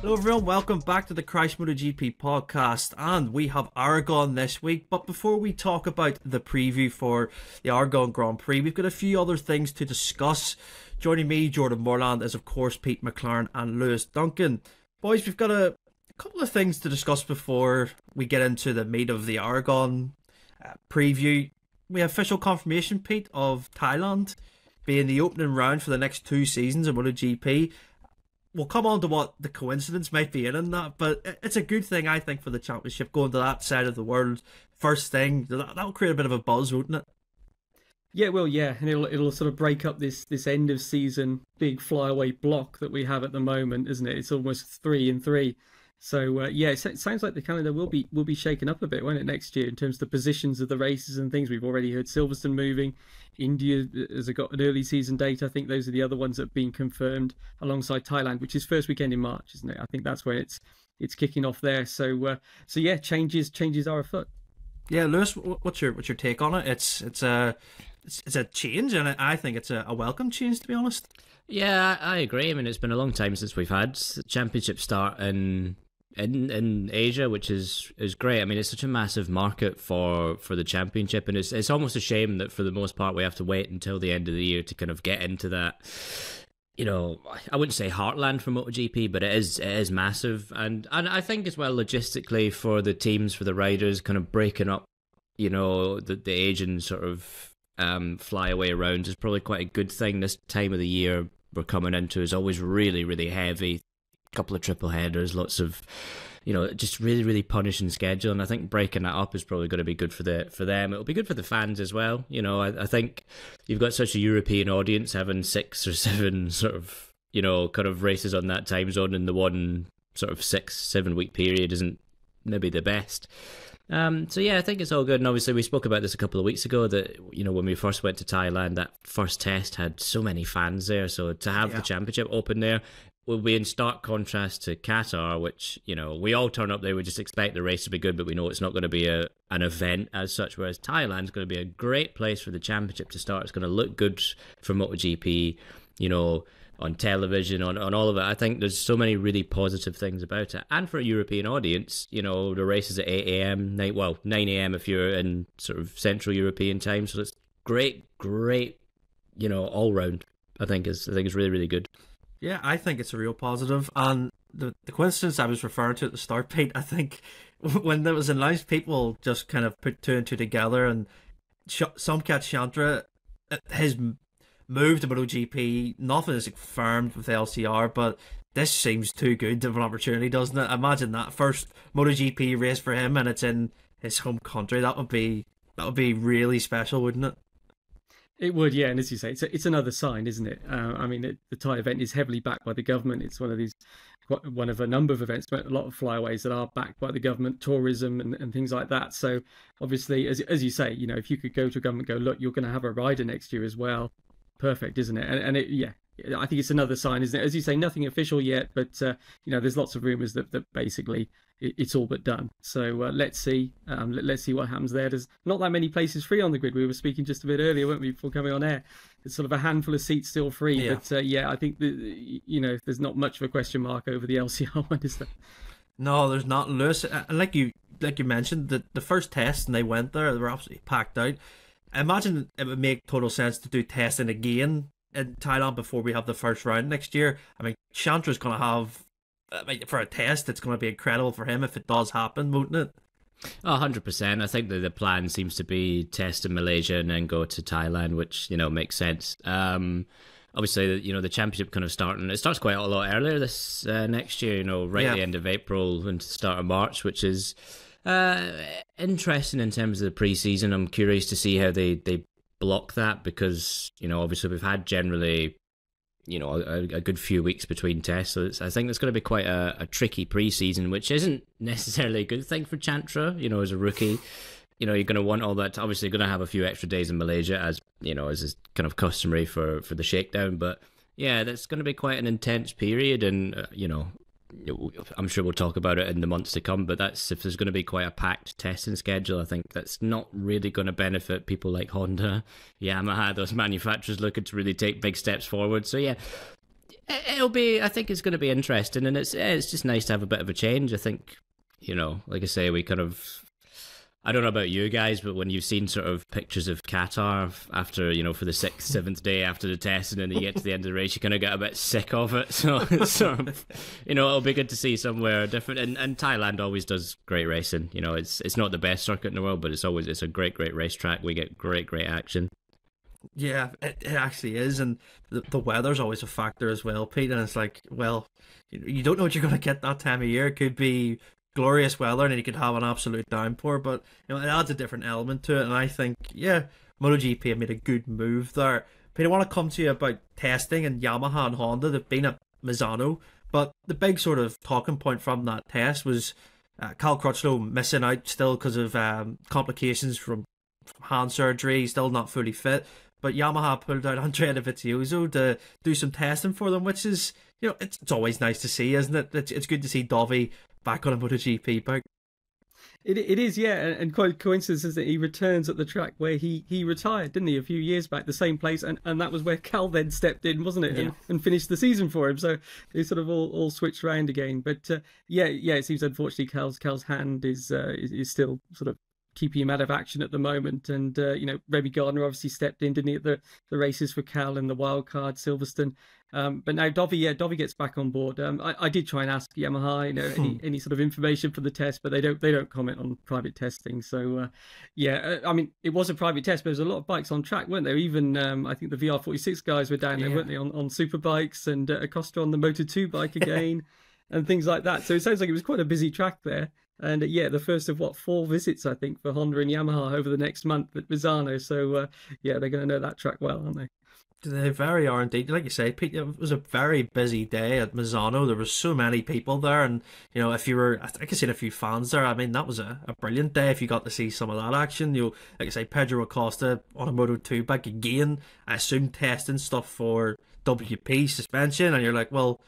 Hello everyone, welcome back to the Crash MotoGP podcast, and we have Aragon this week. But before we talk about the preview for the Aragon Grand Prix, we've got a few other things to discuss. Joining me, Jordan Morland, is of course Pete McLaren and Lewis Duncan. Boys, we've got a couple of things to discuss before we get into the meat of the Aragon preview. We have official confirmation, Pete, of Thailand being the opening round for the next 2 seasons of MotoGP. We'll come on to what the coincidence might be in that, but it's a good thing, I think, for the championship going to that side of the world. First thing, that'll create a bit of a buzz, won't it? Yeah, well, yeah, and it'll sort of break up this end of season big flyaway block that we have at the moment, isn't it? It's almost 3 and 3. So yeah, it sounds like the calendar will be shaken up a bit, won't it, next year in terms of the positions of the races and things. We've already heard Silverstone moving. India has got an early season date. I think those are the other ones that have been confirmed alongside Thailand, which is first weekend in March, isn't it? I think that's where it's kicking off there. So yeah, changes are afoot. Yeah, Lewis, what's your take on it? It's a change, and I think it's a welcome change, to be honest. Yeah, I agree. I mean, it's been a long time since we've had the championship start in Asia, which is great. I mean, it's such a massive market for the championship, and it's almost a shame that for the most part we have to wait until the end of the year to kind of get into that. You know, I wouldn't say heartland for MotoGP, but it is massive, and I think as well logistically for the teams, for the riders, kind of breaking up, you know, the Asian sort of flyaway rounds is probably quite a good thing. This time of the year we're coming into is always really, really heavy. Couple of triple headers, lots of, you know, just really, really punishing schedule, and I think breaking that up is probably going to be good for them. It'll be good for the fans as well. You know, I think you've got such a European audience, having 6 or 7 sort of, you know, kind of races on that time zone in the one sort of 6-7 week period isn't maybe the best. So yeah, I think it's all good, and obviously we spoke about this a couple of weeks ago that, you know, when we first went to Thailand, that first test had so many fans there, so to have the championship open there will be in stark contrast to Qatar, which, you know, we all turn up there, we just expect the race to be good, but we know it's not going to be an event as such, whereas Thailand's going to be a great place for the championship to start. It's going to look good for MotoGP, you know, on television, on all of it. I think there's so many really positive things about it. And for a European audience, you know, the race is at 8 a.m, 9 a.m. if you're in sort of Central European time, so it's great, you know, all round. I think is really, really good. Yeah, I think it's a real positive, and the coincidence I was referring to at the start, Pete, I think when that was announced, people just kind of put 2 and 2 together, and Somkhat Chantra, his move to MotoGP, nothing is confirmed with LCR, but this seems too good of an opportunity, doesn't it? Imagine that first MotoGP race for him, and it's in his home country. That would be really special, wouldn't it? It would, yeah, and as you say, it's another sign, isn't it? I mean, the Thai event is heavily backed by the government. It's one of a number of events, but a lot of flyaways that are backed by the government, tourism and things like that. So obviously, as you say, you know, if you could go to a government, go, look, you're going to have a rider next year as well. Perfect, isn't it? And yeah, I think it's another sign, isn't it? As you say, nothing official yet, but you know, there's lots of rumours that basically it's all but done. So let's see what happens there. There's not that many places free on the grid. We were speaking just a bit earlier, weren't we, before coming on air? There's sort of a handful of seats still free, but yeah, I think you know, there's not much of a question mark over the LCR one, is there? No, there's not, Lewis. And like you mentioned, the first test and they went there, they were absolutely packed out. I imagine it would make total sense to do testing again in Thailand before we have the first round next year. I mean, Chantra's going to have, for a test, it's going to be incredible for him if it does happen, won't it? 100%. I think that the plan seems to be test in Malaysia and then go to Thailand, which, you know, makes sense. Obviously, you know, the championship kind of starting, it starts quite a lot earlier this next year, you know, right at the end of April and the start of March, which is interesting in terms of the pre-season. I'm curious to see how they block that, because, you know, obviously we've had generally, you know, a good few weeks between tests, so I think it's going to be quite a tricky pre-season, which isn't necessarily a good thing for Chantra, you know, as a rookie. You know, you're going to want all that. Obviously, you're going to have a few extra days in Malaysia, as you know, as is kind of customary for the shakedown. But yeah, that's going to be quite an intense period, and you know, I'm sure we'll talk about it in the months to come, but that's, if there's going to be quite a packed testing schedule, I think that's not really going to benefit people like Honda, Yamaha, those manufacturers looking to really take big steps forward. So yeah, It'll be. I think it's going to be interesting, and it's just nice to have a bit of a change. I think, like I say, we kind of. I don't know about you guys, but when you've seen sort of pictures of Qatar after, for the 6th, 7th day after the test, and then you get to the end of the race, you kind of get a bit sick of it. So it's sort of, it'll be good to see somewhere different. And Thailand always does great racing. It's not the best circuit in the world, but it's a great racetrack. We get great action. Yeah, it actually is, and the weather's always a factor as well, Pete. And it's like, well, you don't know what you're going to get that time of year. It could be glorious weather, and then you could have an absolute downpour. But it adds a different element to it, and I think, yeah, MotoGP have made a good move there. Pete, I want to come to you about testing, and Yamaha and Honda. They've been at Misano, but the big sort of talking point from that test was Cal Crutchlow missing out still because of complications from hand surgery, still not fully fit. But Yamaha pulled out Andrea Dovizioso to do some testing for them, which is, it's always nice to see, isn't it? It's good to see Dovi back on a MotoGP bike. It is, yeah, and quite coincidence is that he returns at the track where he retired, didn't he, a few years back, the same place, and that was where Cal then stepped in, wasn't it, yeah. and finished the season for him. So they sort of all switched around again. But yeah, it seems unfortunately Cal's hand is still sort of keeping him out of action at the moment. And Remy Gardner obviously stepped in, didn't he, at the races for Cal and the wild card Silverstone. But now Dovi gets back on board. I did try and ask Yamaha, any sort of information for the test, but they don't comment on private testing. So I mean, it was a private test, but there was a lot of bikes on track, weren't there? Even I think the VR46 guys were down there, weren't they, on super bikes, and Acosta on the Moto2 bike again, and things like that. So it sounds like it was quite a busy track there. And the first of 4 visits, I think, for Honda and Yamaha over the next month at Misano. So they're going to know that track well, aren't they? They very are indeed. Like you say, Pete, it was a very busy day at Misano. There were so many people there, and if you were, I think I seen a few fans there. I mean, that was a brilliant day if you got to see some of that action. Like I say, Pedro Acosta on a Moto2 bike again. I assume testing stuff for WP suspension, and you're like, well,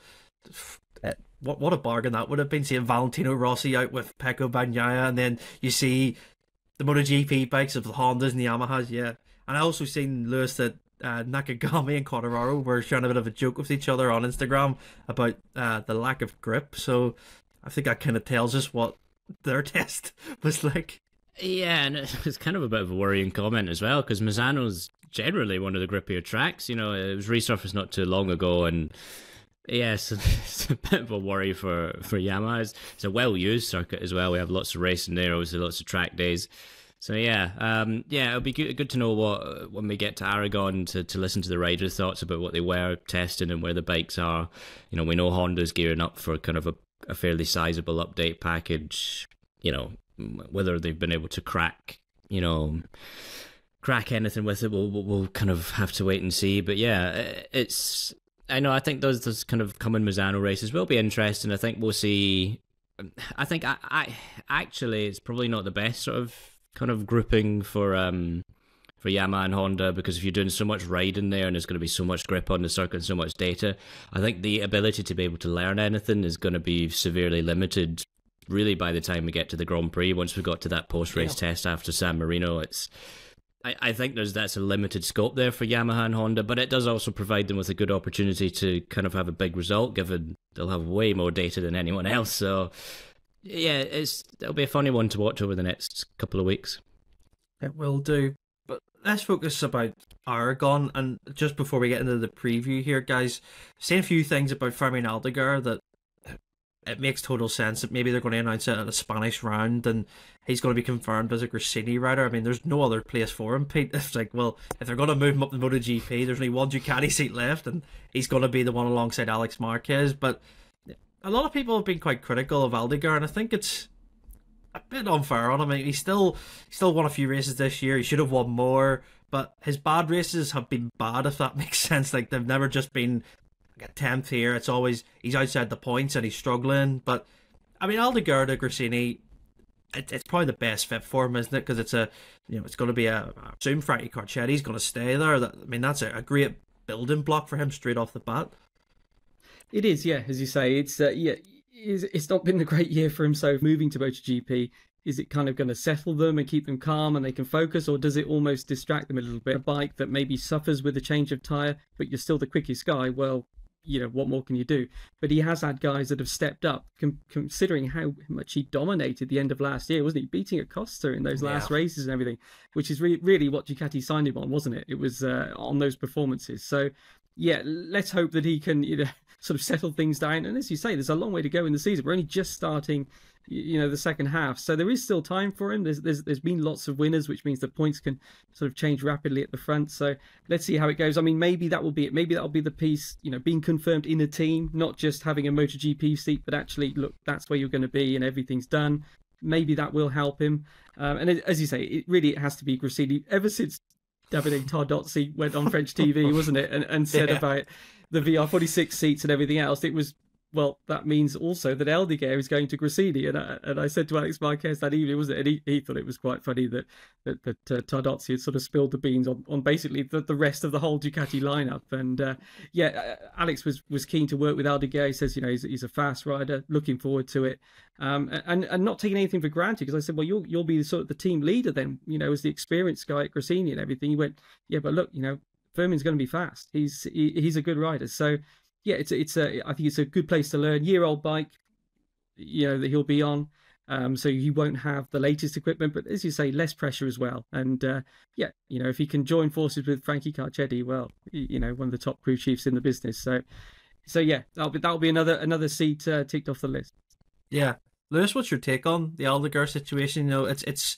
what a bargain that would have been, seeing Valentino Rossi out with Pecco Bagnaia, and then you see the MotoGP bikes of the Hondas and the Yamahas. Yeah, and I also seen, Lewis, that Nakagami and Quartararo were sharing a bit of a joke with each other on Instagram about the lack of grip. So I think that kind of tells us what their test was like. Yeah, and it's kind of a bit of a worrying comment as well, because Misano's generally one of the grippier tracks. It was resurfaced not too long ago, and yes, it's a bit of a worry for Yamaha. It's a well-used circuit as well. We have lots of racing there, obviously lots of track days. So it'll be good to know what, when we get to Aragon, to listen to the riders' thoughts about what they were testing and where the bikes are. We know Honda's gearing up for kind of a fairly sizable update package. Whether they've been able to crack anything with it, we'll kind of have to wait and see. But yeah, I think those kind of coming Misano races will be interesting. I think we'll see. I think I actually, it's probably not the best sort of kind of grouping for Yamaha and Honda, because if you're doing so much riding there and there's going to be so much grip on the circuit and so much data, I think the ability to be able to learn anything is going to be severely limited really by the time we get to the Grand Prix. Once we got to that post-race test after San Marino, I think that's a limited scope there for Yamaha and Honda, but it does also provide them with a good opportunity to kind of have a big result, given they'll have way more data than anyone else. So yeah, it'll be a funny one to watch over the next couple of weeks. It will do. But let's focus about Aragon, and just before we get into the preview here, guys, saying a few things about Fermin Aldeguer that it makes total sense that maybe they're going to announce it at a Spanish round and he's going to be confirmed as a Gresini rider. I mean, there's no other place for him, Pete. It's like, well, if they're going to move him up the MotoGP, there's only one Ducati seat left, and he's going to be the one alongside Alex Marquez. But a lot of people have been quite critical of Aldeguer, and I think it's a bit unfair on him. I mean, he still won a few races this year. He should have won more, but his bad races have been bad, if that makes sense. Like, they've never just been like a 10th here. It's always he's outside the points and he's struggling. But I mean, Aldeguer to Gresini, it's probably the best fit for him, isn't it? Because it's it's going to be I assume Frankie Carcetti's going to stay there. That's a great building block for him straight off the bat. It is, yeah, as you say. It's not been a great year for him. So moving to MotoGP, is it kind of going to settle them and keep them calm and they can focus, or does it almost distract them a little bit? A bike that maybe suffers with a change of tyre, but you're still the quickest guy. Well, what more can you do? But he has had guys that have stepped up, considering how much he dominated the end of last year, wasn't he? Beating Acosta in those last races and everything, which is really what Ducati signed him on, wasn't it? It was on those performances. So, yeah, let's hope that he can, sort of settle things down. And as you say, there's a long way to go in the season. We're only just starting, the second half, so there is still time for him. There's been lots of winners, which means the points can sort of change rapidly at the front. So let's see how it goes. I mean, maybe that will be it. Maybe that'll be the piece, being confirmed in a team, not just having a MotoGP seat, but actually, look, that's where you're going to be, and everything's done. Maybe that will help him. And as you say, it has to be Gresini. Ever since Davide Tardozzi went on French TV, wasn't it, and said about the VR46 seats and everything else, it was, well, that means also that Aldeguer is going to Gresini. And I said to Alex Marquez that evening, wasn't it? And he thought it was quite funny that Tardozzi had sort of spilled the beans on basically the rest of the whole Ducati lineup. And Alex was keen to work with Aldeguer. He says, he's a fast rider, looking forward to it. And not taking anything for granted, because I said, well, you'll be sort of the team leader then, as the experienced guy at Gresini and everything. He went, yeah, but look, Firmin's going to be fast. He's a good rider. So, yeah, I think it's a good place to learn. Year-old bike, that he'll be on. So he won't have the latest equipment, but as you say, less pressure as well. And if he can join forces with Frankie Carcetti, well, one of the top crew chiefs in the business. So yeah, that'll be another seat ticked off the list. Yeah, Lewis, what's your take on the Aldeguer situation? it's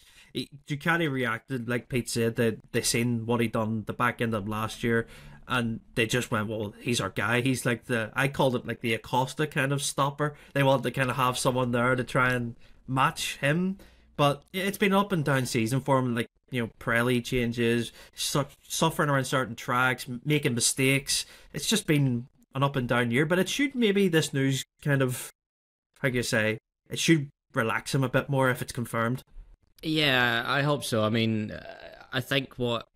Ducati reacted, like Pete said, that they seen what he done the back end of last year, and they just went, well, he's our guy. He's like I called it like the Acosta kind of stopper. They wanted to kind of have someone there to try and match him. But it's been up and down season for him, like, Pirelli changes, suffering around certain tracks, making mistakes. It's just been an up and down year. But it should, maybe this news kind of, how do you say, it should relax him a bit more if it's confirmed. Yeah, I hope so. I mean, I think what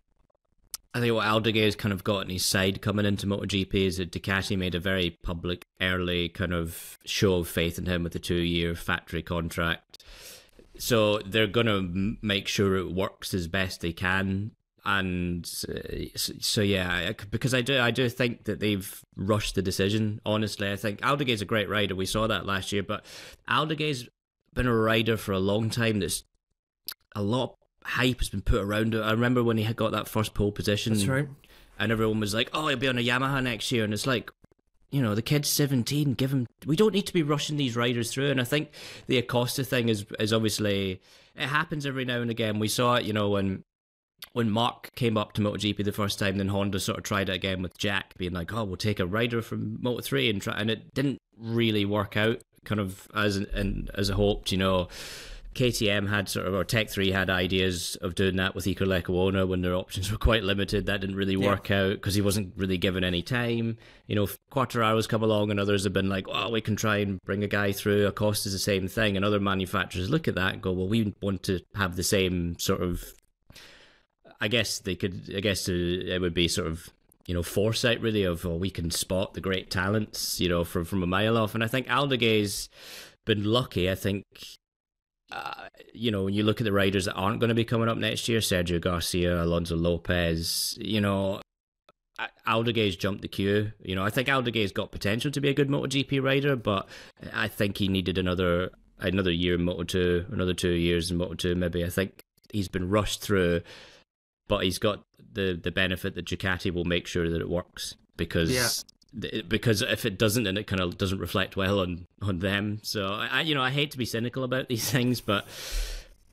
Aldeguer's kind of got on his side coming into MotoGP is that Ducati made a very public, early kind of show of faith in him with a 2-year factory contract. So they're going to make sure it works as best they can. And so yeah, because I do think that they've rushed the decision, honestly. I think Aldeguer's a great rider. We saw that last year. But Aldeguer's been a rider for a long time that's a lot of hype has been put around it. I remember when he had got that first pole position. That's right. And everyone was like, oh, he'll be on a Yamaha next year. And it's like, the kid's 17, give him... We don't need to be rushing these riders through. And I think the Acosta thing is obviously... It happens every now and again. We saw it, when Mark came up to MotoGP the first time, then Honda sort of tried it again with Jack, being like, oh, we'll take a rider from Moto3 and try... And it didn't really work out kind of as hoped, KTM had or Tech 3 had ideas of doing that with Iker Lecuona when their options were quite limited. That didn't really work out because he wasn't really given any time. Quartararo's come along and others have been like, oh, we can try and bring a guy through. Acosta's the same thing. And other manufacturers look at that and go, well, we want to have the same sort of, it would be sort of, foresight really of, we can spot the great talents, from a mile off. And I think Aldeguer's been lucky. I think, when you look at the riders that aren't going to be coming up next year, Sergio Garcia, Alonso Lopez, Aldeguer's jumped the queue. I think Aldeguer's got potential to be a good MotoGP rider, but I think he needed another year in Moto2, another 2 years in Moto2 maybe. I think he's been rushed through, but he's got the benefit that Ducati will make sure that it works, because if it doesn't, then it kind of doesn't reflect well on them. So I hate to be cynical about these things, but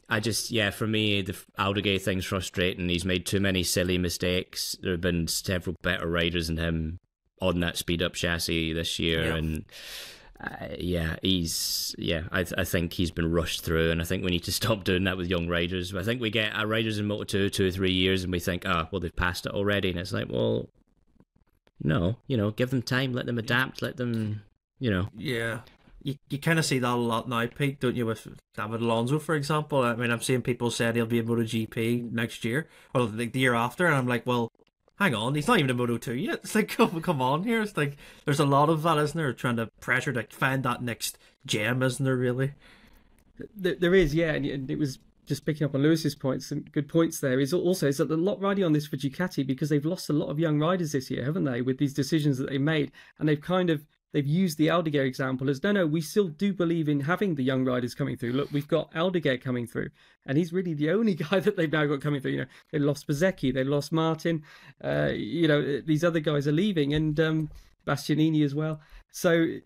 I just, for me, the Aldeguer thing's frustrating. He's made too many silly mistakes. There have been several better riders than him on that speed up chassis this year, and I think he's been rushed through, and I think we need to stop doing that with young riders. I think we get our riders in Moto2 2 or 3 years and we think, well, they've passed it already, and it's like, well, no, give them time, let them adapt, let them, Yeah. You kind of see that a lot now, Pete, don't you, with David Alonso, for example? I mean, I'm seeing people saying he'll be in MotoGP next year, or the year after, and I'm like, well, hang on, he's not even in Moto2 yet. It's like, come on here. It's like, there's a lot of that, isn't there? Trying to pressure to find that next gem, isn't there, really? There is, yeah, and it was just picking up on Lewis's points, some good points there, is that a lot riding on this for Ducati because they've lost a lot of young riders this year, haven't they, with these decisions that they made, and they've used the Aldeguer example as no, we still do believe in having the young riders coming through. Look, we've got Aldeguer coming through, and he's really the only guy that they've now got coming through. You know, they lost Bezzecchi, they lost Martin. You know, these other guys are leaving, and Bastianini as well. So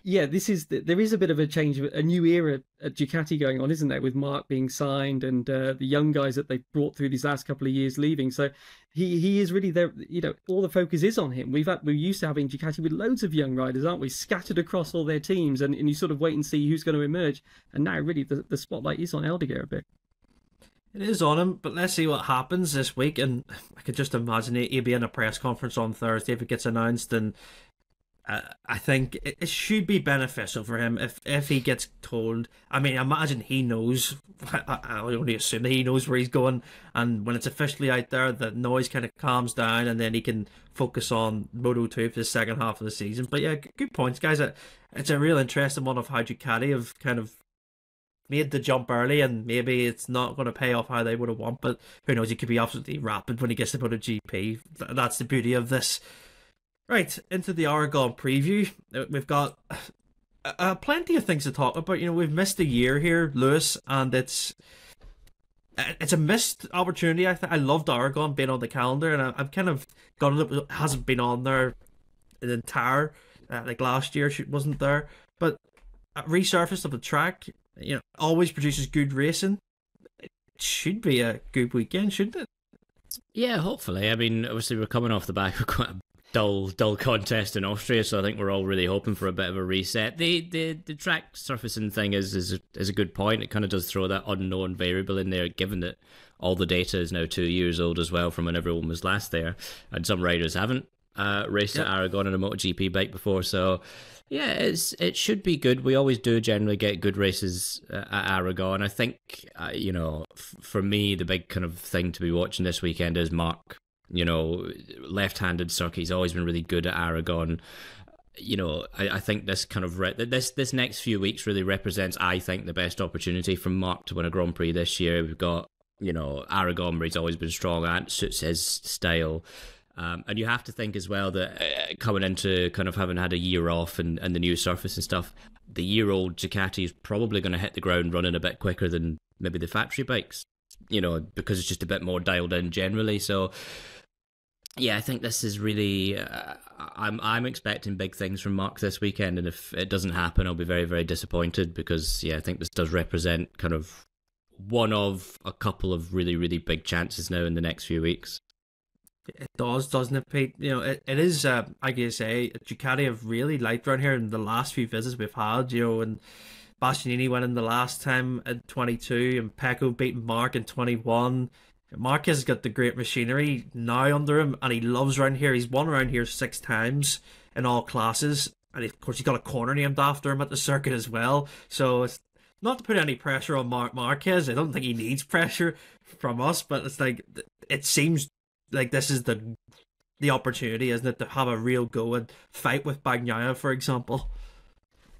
yeah, there is a bit of a change, a new era at Ducati going on, isn't there? With Marc being signed and the young guys that they've brought through these last couple of years leaving. So he is really there. You know, all the focus is on him. We're used to having Ducati with loads of young riders, aren't we? Scattered across all their teams, and you sort of wait and see who's going to emerge. And now really the spotlight is on Aldeguer a bit. It is on him, but let's see what happens this week. And I could just imagine he'll be in a press conference on Thursday if it gets announced, and I think it should be beneficial for him if he gets told. I mean, I imagine he knows. I only assume that he knows where he's going, and when it's officially out there, the noise kind of calms down, and then he can focus on Moto2 for the second half of the season. But yeah, good points, guys. It's a real interesting one of how Ducati have kind of made the jump early, and maybe it's not going to pay off how they would have wanted. But who knows? He could be absolutely rapid when he gets to MotoGP. That's the beauty of this. Right, into the Aragon preview. We've got plenty of things to talk about. You know, we've missed a year here, Lewis, and it's a missed opportunity. I loved Aragon being on the calendar, and I've kind of gotten it hasn't been on there the entire, like last year, it wasn't there. But a resurface of the track, you know, always produces good racing. It should be a good weekend, shouldn't it? Yeah, hopefully. I mean, obviously we're coming off the back of quite a dull contest in Austria, so I think we're all really hoping for a bit of a reset. The track surfacing thing is a good point. It kind of does throw that unknown variable in there, given that all the data is now 2 years old as well from when everyone was last there, and some riders haven't raced at Aragon in a MotoGP bike before. So yeah, it should be good. We always do generally get good races at Aragon. I think you know, for me, the big kind of thing to be watching this weekend is Marc. You know, left-handed circuit. He's always been really good at Aragon. You know, I think this kind of this next few weeks really represents, I think, the best opportunity for Marc to win a Grand Prix this year. We've got, you know, Aragon, where he's always been strong at, suits his style. And you have to think as well that coming into kind of having had a year off and the new surface and stuff, the year-old Ducati is probably going to hit the ground running a bit quicker than maybe the factory bikes, you know, because it's just a bit more dialed in generally. So yeah, I think this is really. I'm expecting big things from Marc this weekend, and if it doesn't happen, I'll be very, very disappointed because I think this does represent kind of one of a couple of really, really big chances now in the next few weeks. It does, doesn't it, Pete? You know, it is. I guess Ducati have really liked around here in the last few visits we've had. You know, and Bastianini went in the last time at 22, and Pecco beating Marc in 21. Marquez has got the great machinery now under him, and he loves around here. He's won around here 6 times in all classes, and of course he's got a corner named after him at the circuit as well. So it's not to put any pressure on Marquez. I don't think he needs pressure from us, but it's like it seems like this is the opportunity, isn't it, to have a real go and fight with Bagnaia, for example.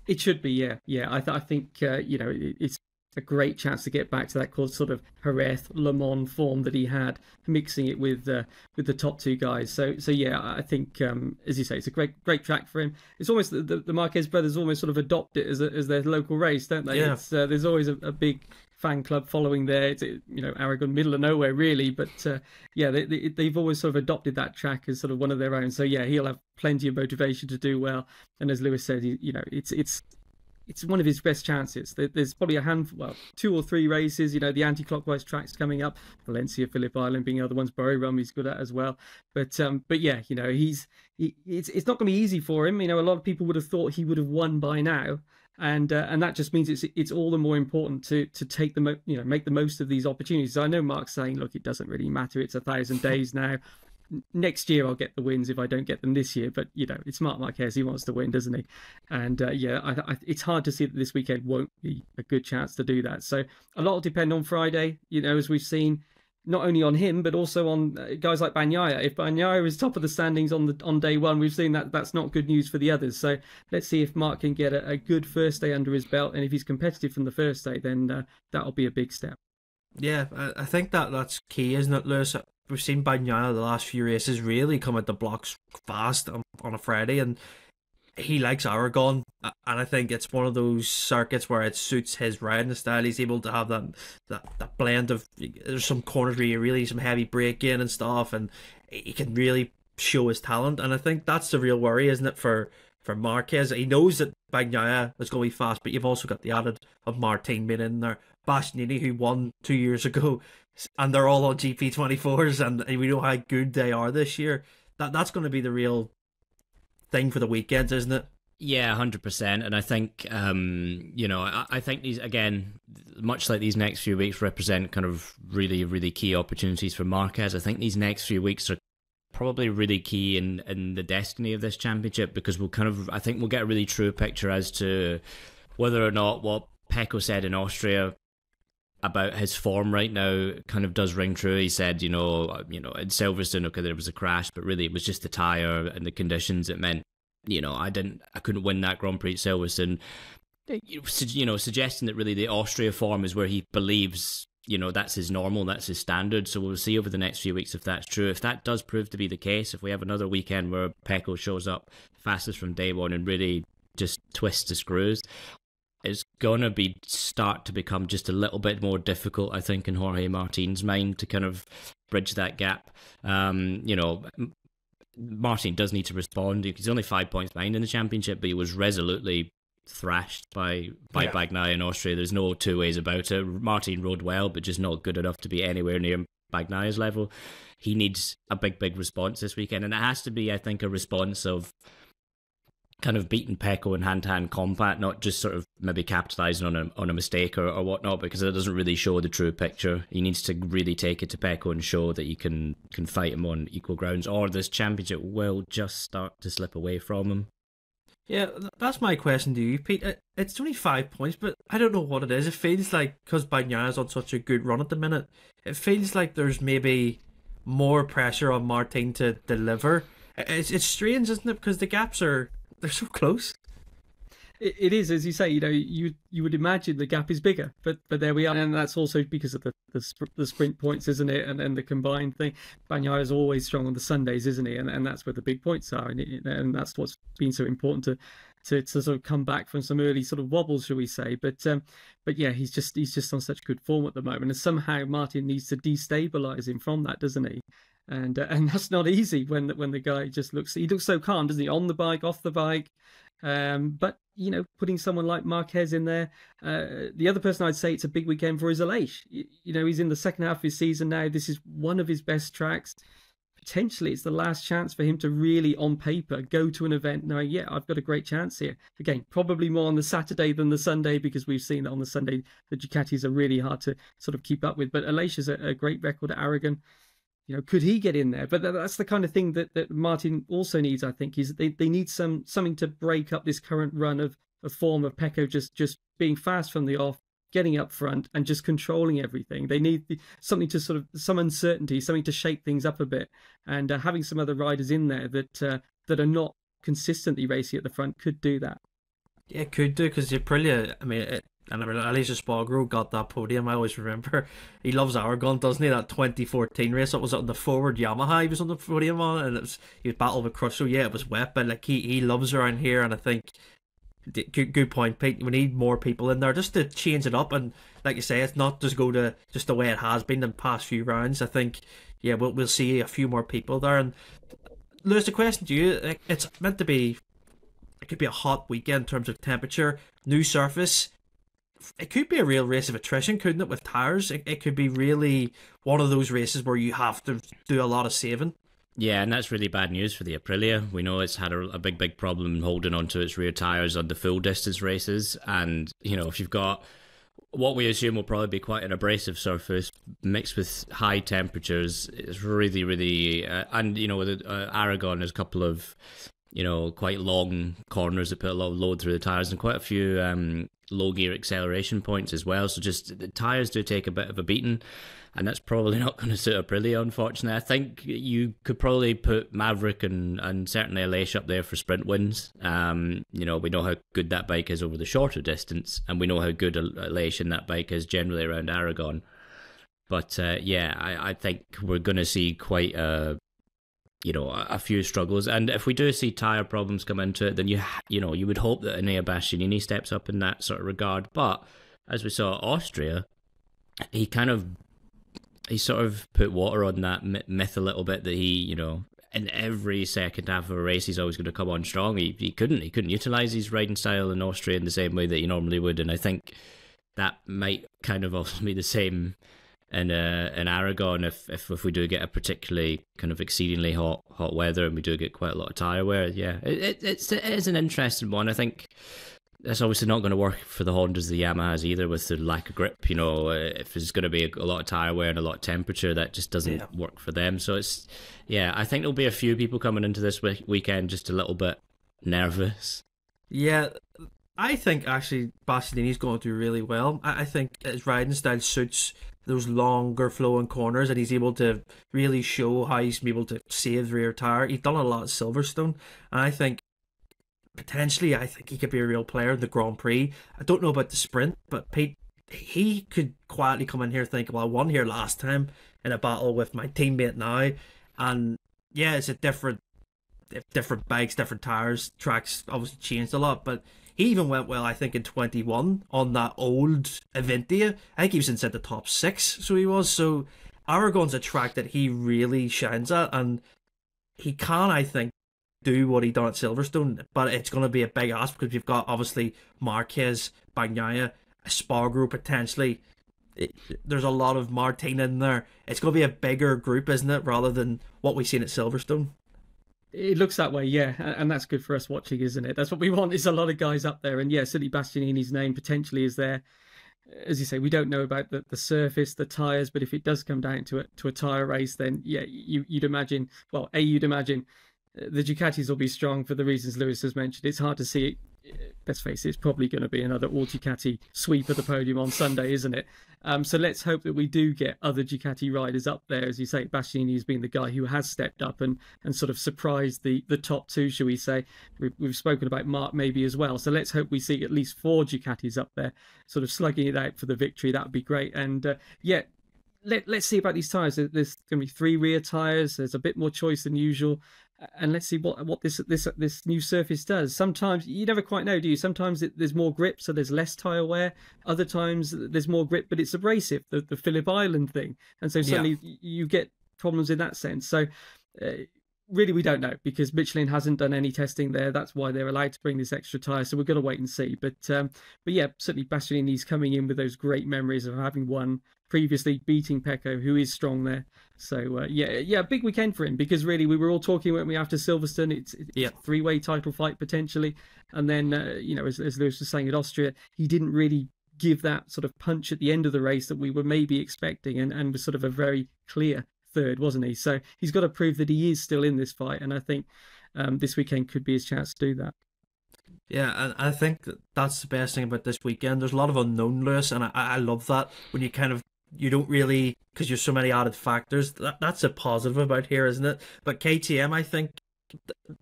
It should be, yeah. I think you know, it's a great chance to get back to that sort of Jerez Le Mans form that he had, mixing it with the top 2 guys. So yeah, I think as you say, it's a great track for him. It's almost the Marquez brothers almost sort of adopt it as their local race, don't they? Yeah. There's always a big fan club following there. It's, you know, Aragon, middle of nowhere really, but yeah, they've always sort of adopted that track as sort of one of their own. So yeah, he'll have plenty of motivation to do well. And as Lewis said, you know, it's one of his best chances. There's probably a handful, 2 or 3 races, you know, the anti-clockwise tracks coming up, Valencia, Phillip Island being other ones, Bury Run he's good at as well. But yeah, you know, it's not going to be easy for him. You know, a lot of people would have thought he would have won by now. And that just means it's all the more important to take make the most of these opportunities. I know Marc's saying, look, it doesn't really matter. It's 1,000 days now. Next year I'll get the wins if I don't get them this year, but you know, it's Marc Marquez, he wants to win, doesn't he? And it's hard to see that this weekend won't be a good chance to do that. So a lot will depend on Friday, you know, as we've seen, not only on him but also on guys like Bagnaia. If Bagnaia is top of the standings on day one, we've seen that's not good news for the others. So let's see if Marc can get a good first day under his belt, and if he's competitive from the first day, then that'll be a big step. Yeah, I think that's key, isn't it, Lewis? We've seen Bagnaia the last few races really come at the blocks fast on a Friday, and he likes Aragon, and I think it's one of those circuits where it suits his riding style. He's able to have that blend of, there's some corners where you really some heavy braking and stuff, and he can really show his talent. And I think that's the real worry, isn't it, for Marquez? He knows that Bagnaia is going to be fast, but you've also got the added of Martin being in there, Bastianini, who won 2 years ago, and they're all on GP24s, and we know how good they are this year. That's going to be the real thing for the weekends, isn't it? Yeah, 100%. And I think, I think these, again, much like these next few weeks represent kind of really, really key opportunities for Marquez. I think these next few weeks are probably really key in the destiny of this championship, because I think we'll get a really true picture as to whether or not what Pecco said in Austria about his form right now kind of does ring true. He said, in Silverstone, okay, there was a crash, but really it was just the tyre and the conditions. It meant, I couldn't win that Grand Prix at Silverstone. Suggesting that really the Austria form is where he believes, that's his normal, that's his standard. So we'll see over the next few weeks if that's true. If that does prove to be the case, if we have another weekend where Pecco shows up fastest from day one and really just twists the screws, it's going to start to become just a little bit more difficult, I think, in Jorge Martin's mind to kind of bridge that gap. Martin does need to respond. He's only 5 points behind in the championship, but he was resolutely thrashed by Bagnaia in Austria. There's no two ways about it. Martin rode well, but just not good enough to be anywhere near Bagnaia's level. He needs a big response this weekend, and it has to be, I think, a response of kind of beating Pecco in hand-to-hand combat, not just sort of maybe capitalising on a mistake or whatnot, because it doesn't really show the true picture. He needs to really take it to Pecco and show that he can fight him on equal grounds, or this championship will just start to slip away from him. Yeah, that's my question to you, Pete. It's only 5 points, but I don't know what it is. It feels like, because Bagnaia's on such a good run at the minute, it feels like there's maybe more pressure on Martin to deliver. It's strange, isn't it? Because the gaps they're so close. It is, as you say. You would imagine the gap is bigger, but there we are, and that's also because of the sprint points, isn't it? And the combined thing. Bagnaia is always strong on the Sundays, isn't he? And that's where the big points are, and that's what's been so important to sort of come back from some early sort of wobbles, shall we say? But yeah, he's just on such good form at the moment, and somehow Martin needs to destabilise him from that, doesn't he? And that's not easy when the guy just looks so calm, doesn't he? On the bike, off the bike. But putting someone like Marquez in there, the other person I'd say it's a big weekend for is Aleix. He's in the second half of his season now. This is one of his best tracks. Potentially, it's the last chance for him to really, on paper, go to an event knowing, yeah, I've got a great chance here. Again, probably more on the Saturday than the Sunday, because we've seen that on the Sunday the Ducatis are really hard to sort of keep up with. But Aleix is a great record at Aragon. Could he get in there? But that's the kind of thing that Martin also needs, I think, is they need something to break up this current run of a form of Pecco just being fast from the off, getting up front and just controlling everything. They need something to sort of, some uncertainty, something to shake things up a bit. And having some other riders in there that are not consistently racing at the front could do that. Yeah, it could do, because Aprilia, Aleix Espargaro got that podium. I always remember. He loves Aragon, doesn't he? That 2014 race, it was on the forward Yamaha he was on the podium on, and he was battle with Crutchlow. Yeah, it was wet, but like he loves around here, and I think good point, Pete. We need more people in there just to change it up, and like you say, it's not just go to just the way it has been in the past few rounds. I think we'll see a few more people there. And Lewis, the question to you, it's meant to be, it could be a hot weekend in terms of temperature, new surface. It could be a real race of attrition, couldn't it, with tyres? It could be really one of those races where you have to do a lot of saving. Yeah, and that's really bad news for the Aprilia. We know it's had a big problem holding onto its rear tyres on the full distance races. And, if you've got what we assume will probably be quite an abrasive surface mixed with high temperatures, it's really, really... and, with Aragon, there's a couple of, quite long corners that put a lot of load through the tyres, and quite a few low gear acceleration points as well. So just the tyres do take a bit of a beating, and that's probably not going to suit Aprilia, unfortunately. I think you could probably put Maverick and certainly Aleix up there for sprint wins. We know how good that bike is over the shorter distance, and we know how good Aleix in that bike is generally around Aragon. But yeah, I think we're going to see quite a few struggles, and if we do see tire problems come into it, then you would hope that Enea Bastianini steps up in that sort of regard. But as we saw at Austria, he sort of put water on that myth a little bit that he, in every second half of a race, he's always going to come on strong. He couldn't utilize his riding style in Austria in the same way that he normally would, and I think that might kind of also be the same in Aragon if we do get a particularly kind of exceedingly hot weather and we do get quite a lot of tyre wear. Yeah, it is an interesting one. I think that's obviously not going to work for the Hondas, the Yamahas either, with the lack of grip. If there's going to be a lot of tyre wear and a lot of temperature, that just doesn't work for them. So I think there'll be a few people coming into this weekend just a little bit nervous. Yeah, I think actually Bastianini's going to do really well. I think his riding style suits those longer flowing corners, and he's able to really show how he's able to save the rear tyre. He's done a lot at Silverstone, and I think potentially he could be a real player in the Grand Prix. I don't know about the sprint, but Pete, he could quietly come in here thinking, well, I won here last time in a battle with my teammate now, and yeah, it's a different bikes, different tyres, tracks obviously changed a lot, but he even went well, I think, in 21 on that old Avintia. I think he was inside the top 6, so he was. So Aragon's a track that he really shines at, and he can, I think, do what he done at Silverstone, but it's going to be a big ask because you've got, obviously, Marquez, Bagnaia, Espargaro potentially. There's a lot of Martin in there. It's going to be a bigger group, isn't it, rather than what we've seen at Silverstone? It looks that way, yeah, and that's good for us watching, isn't it? That's what we want, is a lot of guys up there, and yeah, certainly Bastianini's name potentially is there. As you say, we don't know about the surface, the tyres, but if it does come down to a tyre race, then yeah, you'd imagine the Ducatis will be strong for the reasons Lewis has mentioned. It's hard to see it. Let's face it, it's probably going to be another all Ducati sweep of the podium on Sunday, isn't it? So let's hope that we do get other Ducati riders up there. As you say, Bastianini has been the guy who has stepped up and sort of surprised the top two, shall we say. We've spoken about Mark maybe as well. So let's hope we see at least 4 Ducatis up there sort of slugging it out for the victory. That would be great. And let's see about these tyres. There's going to be 3 rear tyres. There's a bit more choice than usual. And let's see what this new surface does. Sometimes you never quite know, do you? Sometimes there's more grip, so there's less tyre wear. Other times there's more grip, but it's abrasive, the Phillip Island thing. And so suddenly you get problems in that sense. So really we don't know, because Michelin hasn't done any testing there. That's why they're allowed to bring this extra tyre. So we're going to wait and see. But yeah, certainly Bastianini's coming in with those great memories of having won previously, beating Pecco, who is strong there. So yeah, big weekend for him, because really we were all talking, weren't we, after Silverstone? It's a 3-way title fight potentially, and then as Lewis was saying at Austria, he didn't really give that sort of punch at the end of the race that we were maybe expecting, and was sort of a very clear third, wasn't he? So he's got to prove that he is still in this fight, and I think this weekend could be his chance to do that. Yeah, and I think that's the best thing about this weekend. There's a lot of unknown, Lewis, and I love that when you don't really, because there's so many added factors. That's a positive about here, isn't it? But KTM, I think,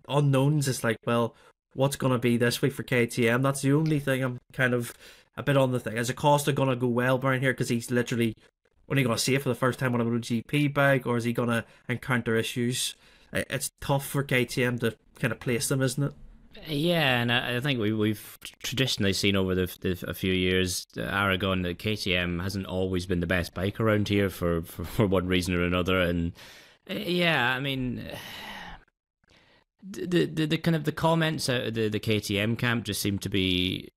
unknowns is like, well, what's going to be this week for KTM? That's the only thing I'm kind of a bit on the thing. Is Acosta going to go well Brian here, because he's literally only going to see it for the first time on a MotoGP bike, or is he going to encounter issues? It's tough for KTM to kind of place them, isn't it? Yeah, and I think we've traditionally seen over a few years, Aragon, that KTM hasn't always been the best bike around here for one reason or another. And yeah, I mean, the kind of the comments out of the KTM camp just seem to be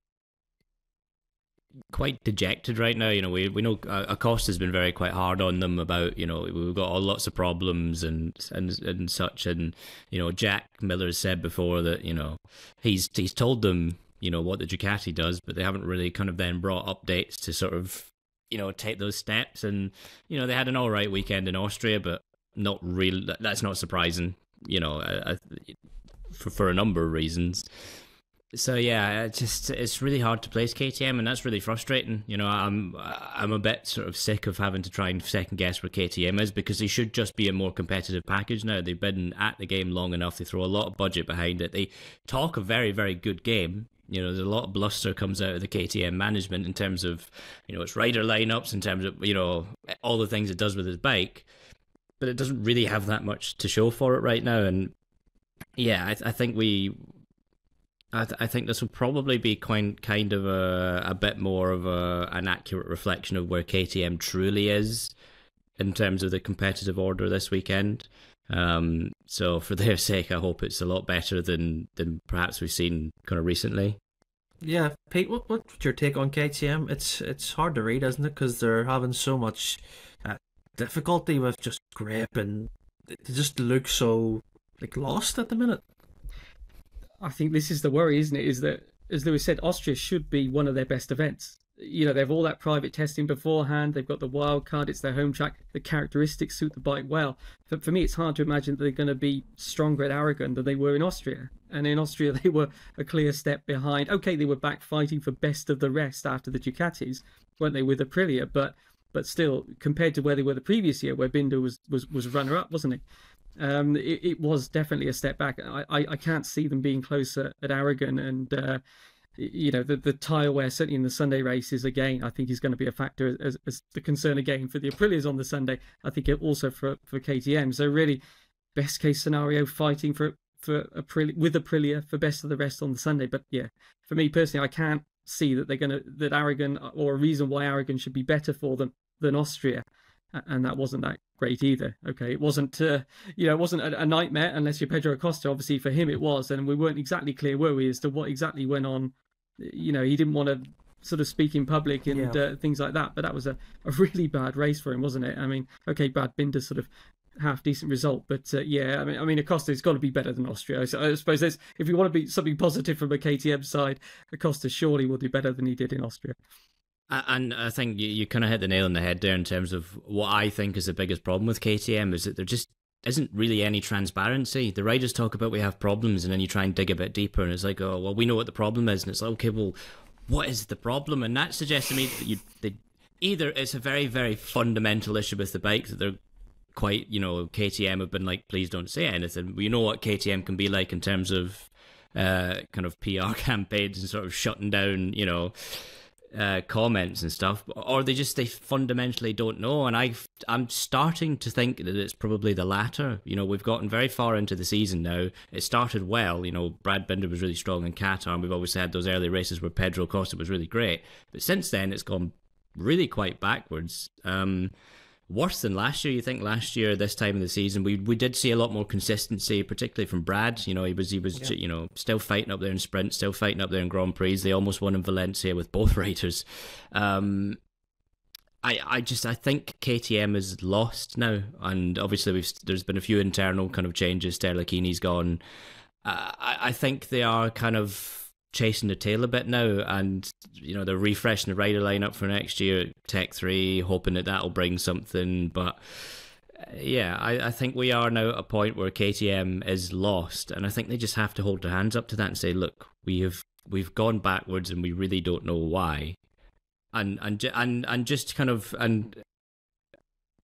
quite dejected right now. We know Acosta's been quite hard on them about, we've got lots of problems and such, and Jack Miller's said before that he's told them what the Ducati does, but they haven't really kind of then brought updates to sort of take those steps. And they had an all right weekend in Austria, but not really. That's not surprising, for a number of reasons. So yeah, it's really hard to place KTM, and that's really frustrating. I'm a bit sort of sick of having to try and second guess where KTM is, because they should just be a more competitive package now. They've been at the game long enough. They throw a lot of budget behind it. They talk a very, very good game, There's a lot of bluster comes out of the KTM management in terms of, its rider lineups, in terms of, all the things it does with his bike, but it doesn't really have that much to show for it right now. And yeah, I think I think this will probably be kind of a bit more of an accurate reflection of where KTM truly is in terms of the competitive order this weekend. So for their sake, I hope it's a lot better than perhaps we've seen kind of recently. Yeah, Pete, what's your take on KTM? It's hard to read, isn't it? Because they're having so much difficulty with just grip, and they just look so lost at the minute. I think this is the worry, isn't it? Is that, as Lewis said, Austria should be one of their best events. They have all that private testing beforehand. They've got the wild card. It's their home track. The characteristics suit the bike well. But for me, it's hard to imagine that they're going to be stronger at Aragon than they were in Austria. And in Austria, they were a clear step behind. Okay, they were back fighting for best of the rest after the Ducatis, weren't they, with Aprilia? But still, compared to where they were the previous year, where Binder was runner-up, wasn't he? It was definitely a step back. I can't see them being closer at Aragon, and the tyre wear, certainly in the Sunday races, again, I think is going to be a factor as the concern again for the Aprilias on the Sunday. I think it also for KTM. So really, best case scenario, fighting for Aprilia, with Aprilia for best of the rest on the Sunday. But yeah, for me personally, I can't see that that Aragon, or a reason why Aragon should be better for them than Austria. And that wasn't that great either. Okay, it wasn't, it wasn't a nightmare unless you're Pedro Acosta. Obviously, for him it was, and we weren't exactly clear, were we, as to what exactly went on. He didn't want to sort of speak in public and things like that. But that was a really bad race for him, wasn't it? I mean, okay, Brad Binder sort of half decent result, but I mean, Acosta's got to be better than Austria. So I suppose if you want to be something positive from a KTM side, Acosta surely will do better than he did in Austria. And I think you kind of hit the nail on the head there in terms of what I think is the biggest problem with KTM is that there just isn't really any transparency. The riders talk about we have problems, and then you try and dig a bit deeper, and it's like, oh, well, we know what the problem is. And it's like, okay, well, what is the problem? And that suggests to me that either it's a very, very fundamental issue with the bike that they're quite, KTM have been like, please don't say anything. We know what KTM can be like in terms of kind of PR campaigns and sort of shutting down, comments and stuff, or they fundamentally don't know. And I'm starting to think that it's probably the latter. We've gotten very far into the season now. It started well. Brad Binder was really strong in Qatar, and we've always had those early races where Pedro Acosta was really great. But since then, it's gone really quite backwards. Worse than last year. You think last year, this time of the season, we did see a lot more consistency, particularly from Brad. He was still fighting up there in sprint, still fighting up there in Grand Prix. They almost won in Valencia with both riders. I think KTM is lost now, and obviously there's been a few internal kind of changes. Sterlachini's gone. I think they are kind of chasing the tail a bit now, and they're refreshing the rider lineup for next year, Tech 3, hoping that that'll bring something. But yeah, I think we are now at a point where KTM is lost, and I think they just have to hold their hands up to that and say, look, we've gone backwards and we really don't know why, and just kind of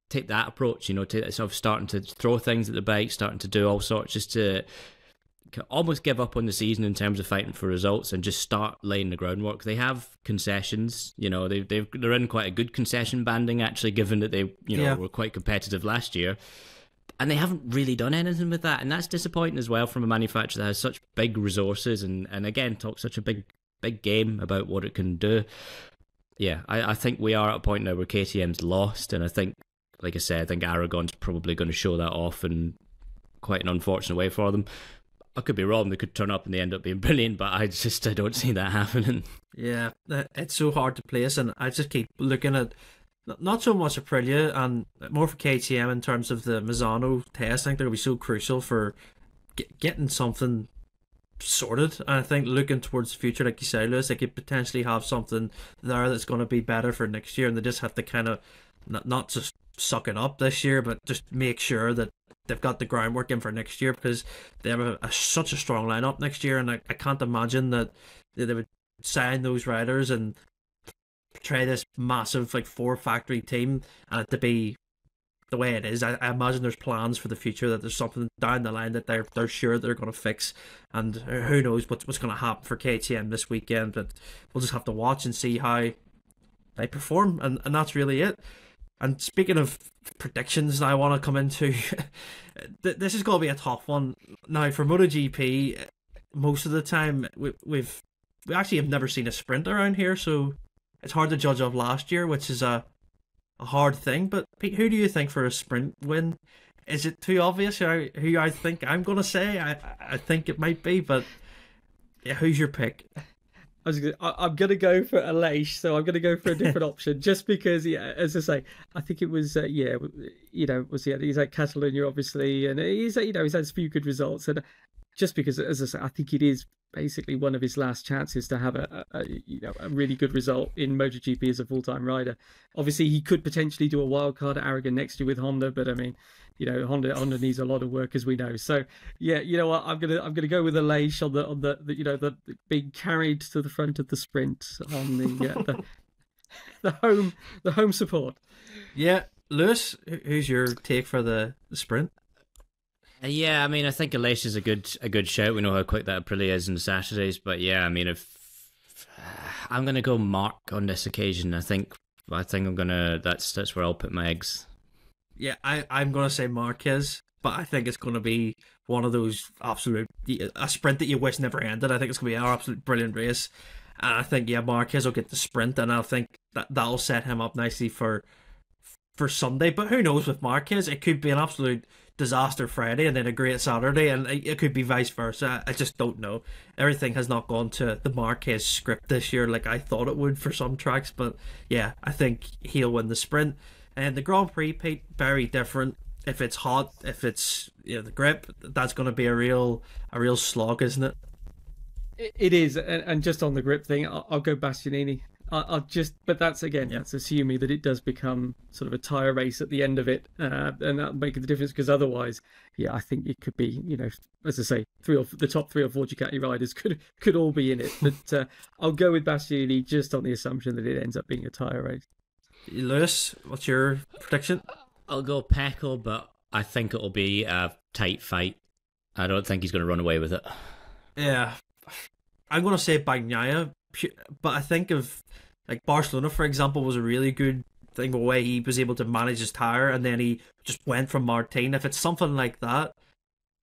take that approach, sort of starting to throw things at the bike, starting to do all sorts, just to almost give up on the season in terms of fighting for results and just start laying the groundwork. They have concessions, they're in quite a good concession banding, actually, given that they were quite competitive last year, and they haven't really done anything with that, and that's disappointing as well from a manufacturer that has such big resources and again talks such a big game about what it can do. I think we are at a point now where KTM's lost, and I think, like I said, I think Aragon's probably going to show that off in quite an unfortunate way for them. I could be wrong, they could turn up and they end up being brilliant, but I don't see that happening. Yeah, it's so hard to place, and I just keep looking at not so much Aprilia and more for KTM in terms of the Misano test. I think they're going to be so crucial for getting something sorted. And I think looking towards the future, like you say, Lewis, they could potentially have something there that's going to be better for next year, and they just have to kind of not just suck it up this year, but just make sure that they've got the groundwork in for next year, because they have such a strong lineup next year, and I can't imagine that they would sign those riders and try this massive 4 factory team and it to be the way it is. I imagine there's plans for the future, that there's something down the line that they're sure they're going to fix, and who knows what's going to happen for KTM this weekend. But we'll just have to watch and see how they perform, and that's really it. And speaking of predictions, I want to come into this is going to be a tough one. Now for MotoGP, most of the time we actually have never seen a sprint around here, so it's hard to judge of last year, which is a hard thing. But Pete, who do you think for a sprint win? Is it too obvious who I think I'm going to say? I think it might be, but yeah, who's your pick? I'm going to go for Aleix, so I'm going to go for a different option, just because, yeah, as I say, I think it was, he's at Catalonia, obviously, and he's had a few good results, and just because, as I say, I think it is basically one of his last chances to have a really good result in MotoGP as a full-time rider. Obviously, he could potentially do a wild card at Aragon next year with Honda, but I mean, Honda needs a lot of work, as we know. So yeah, you know what, I'm gonna go with Aleix on the being carried to the front of the sprint on the home support. Yeah, Lewis, who's your take for the sprint? Yeah, I mean, I think Aleix is a good shout. We know how quick that Aprilia is on Saturdays, but yeah, I mean, if I'm gonna go Marc on this occasion, I think I'm gonna that's where I'll put my eggs. Yeah, I'm gonna say Marquez, but I think it's gonna be one of those a sprint that you wish never ended. I think it's gonna be an absolute brilliant race, and I think Marquez will get the sprint, and I think that'll set him up nicely for Sunday. But who knows with Marquez? It could be an absolute disaster Friday and then a great Saturday, and it could be vice versa. I just don't know. Everything has not gone to the Marquez script this year like I thought it would for some tracks, but yeah, I think he'll win the sprint. And the Grand Prix, Pete, very different. If it's hot, if it's the grip, that's going to be a real slog, isn't it? It is, and just on the grip thing, I'll go Bastianini. But that's assuming that it does become sort of a tyre race at the end of it, and that'll make the difference, because otherwise, yeah, I think it could be, as I say, the top 3 or 4 Ducati riders could all be in it. But I'll go with Bastianini just on the assumption that it ends up being a tyre race. Lewis, what's your prediction? I'll go Pecco, but I think it'll be a tight fight. I don't think he's going to run away with it. Yeah, I'm going to say Bagnaia, but I think of like Barcelona, for example, was a really good thing, the way he was able to manage his tyre, and then he just went from Martin. If it's something like that,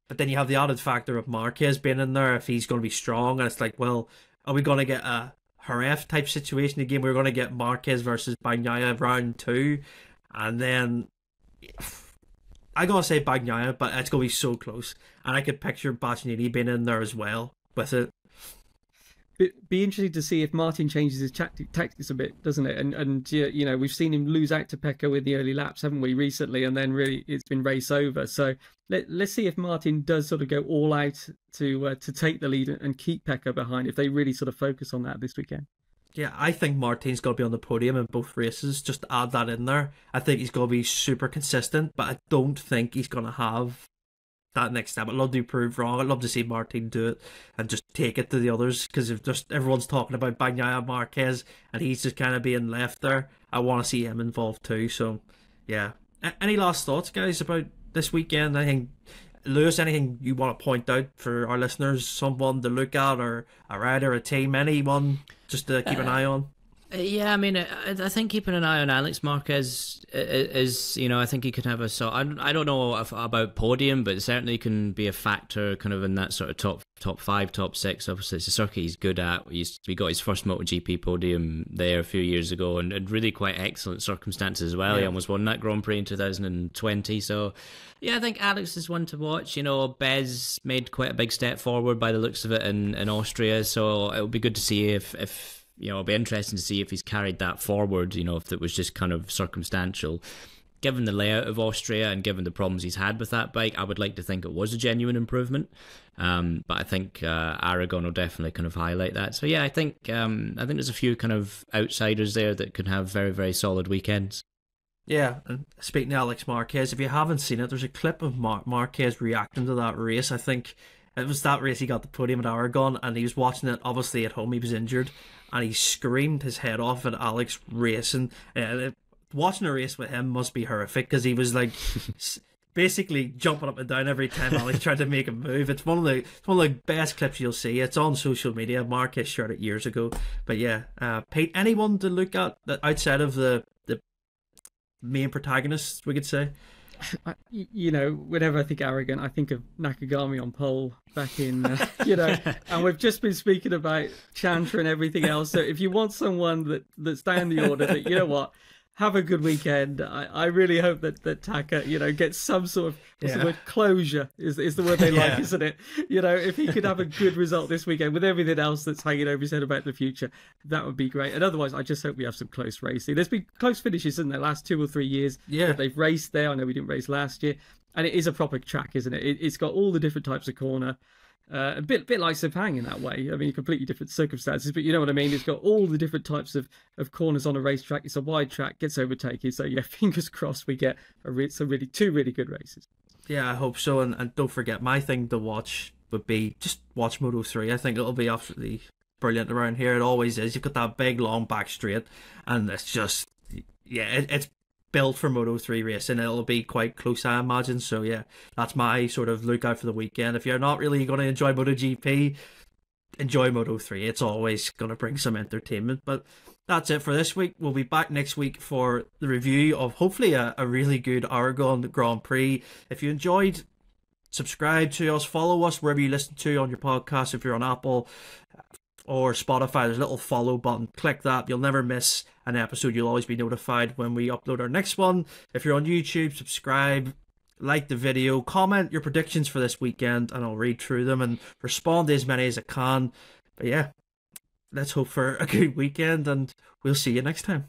but then you have the added factor of Marquez being in there, if he's going to be strong, and it's like, well, are we going to get a Jerez type situation again? We're going to get Marquez versus Bagnaia round 2, and then I'm going to say Bagnaia, but it's going to be so close, and I could picture Bastianini being in there as well with it. Be interesting to see if Martin changes his tactics a bit, doesn't it? And we've seen him lose out to Pecco in the early laps, haven't we, recently? And then really it's been race over. So let's see if Martin does sort of go all out to take the lead and keep Pecco behind, if they really sort of focus on that this weekend. Yeah, I think Martin's got to be on the podium in both races. Just to add that in there. I think he's going to be super consistent, but I don't think he's going to have that next step. I'd love to be proved wrong. I'd love to see Martin do it and just take it to the others, because if just everyone's talking about Bagnaia, Marquez, and he's just kind of being left there, I want to see him involved too. So yeah, any last thoughts, guys, about this weekend? Anything, Lewis, anything you want to point out for our listeners, someone to look at, or a rider, a team, anyone just to keep an eye on? Yeah, I mean, I think keeping an eye on Alex Marquez is I think he could have I don't know about podium, but it certainly can be a factor kind of in that sort of top 5, top 6. Obviously, it's a circuit he's good at. He got his first MotoGP podium there a few years ago, and really quite excellent circumstances as well. Yeah. He almost won that Grand Prix in 2020. So, yeah, I think Alex is one to watch. Bez made quite a big step forward by the looks of it in Austria, so it'll be good to see if it'll be interesting to see if he's carried that forward, if it was just kind of circumstantial. Given the layout of Austria and given the problems he's had with that bike, I would like to think it was a genuine improvement. But I think Aragon will definitely kind of highlight that. So yeah, I think there's a few kind of outsiders there that could have very, very solid weekends. Yeah, and speaking of Alex Marquez, if you haven't seen it, there's a clip of Marquez reacting to that race. I think it was that race he got the podium at Aragon, and he was watching it obviously at home. He was injured, and he screamed his head off at Alex racing. watching a race with him must be horrific, because he was like basically jumping up and down every time Alex tried to make a move. It's one of the best clips you'll see. It's on social media. Marcus shared it years ago. But yeah, Pete, anyone to look at that outside of the main protagonists, we could say? You know, whenever I think Aragon, I think of Nakagami on pole back in, you know, and we've just been speaking about Chantra and everything else. So if you want someone that's down the order, that, you know what, have a good weekend. I really hope that Taka, you know, gets some sort of, what's the word, closure is the word they like, isn't it? You know, if he could have a good result this weekend with everything else that's hanging over his head about the future, that would be great. And otherwise, I just hope we have some close racing. There's been close finishes in the last 2 or 3 years that they've raced there. I know we didn't race last year. And it is a proper track, isn't it? It's got all the different types of corner. A bit like Sepang in that way. I mean, completely different circumstances, but you know what I mean. It's got all the different types of corners on a racetrack. It's a wide track, gets overtaken. So yeah, fingers crossed we get two really good races. Yeah, I hope so. And don't forget, my thing to watch would be just watch Moto 3. I think it'll be absolutely brilliant around here. It always is. You've got that big long back straight, and it's just it's built for Moto 3 racing. It'll be quite close, I imagine. So yeah, that's my sort of lookout for the weekend. If you're not really going to enjoy MotoGP, enjoy Moto 3. It's always going to bring some entertainment. But that's it for this week. We'll be back next week for the review of hopefully a really good Aragon Grand Prix. If you enjoyed, subscribe to us, follow us wherever you listen to on your podcast. If you're on Apple or Spotify, there's a little follow button. Click that. You'll never miss an episode. You'll always be notified when we upload our next one. If you're on YouTube, subscribe, like the video, comment your predictions for this weekend, and I'll read through them and respond to as many as I can. But yeah, let's hope for a good weekend, and we'll see you next time.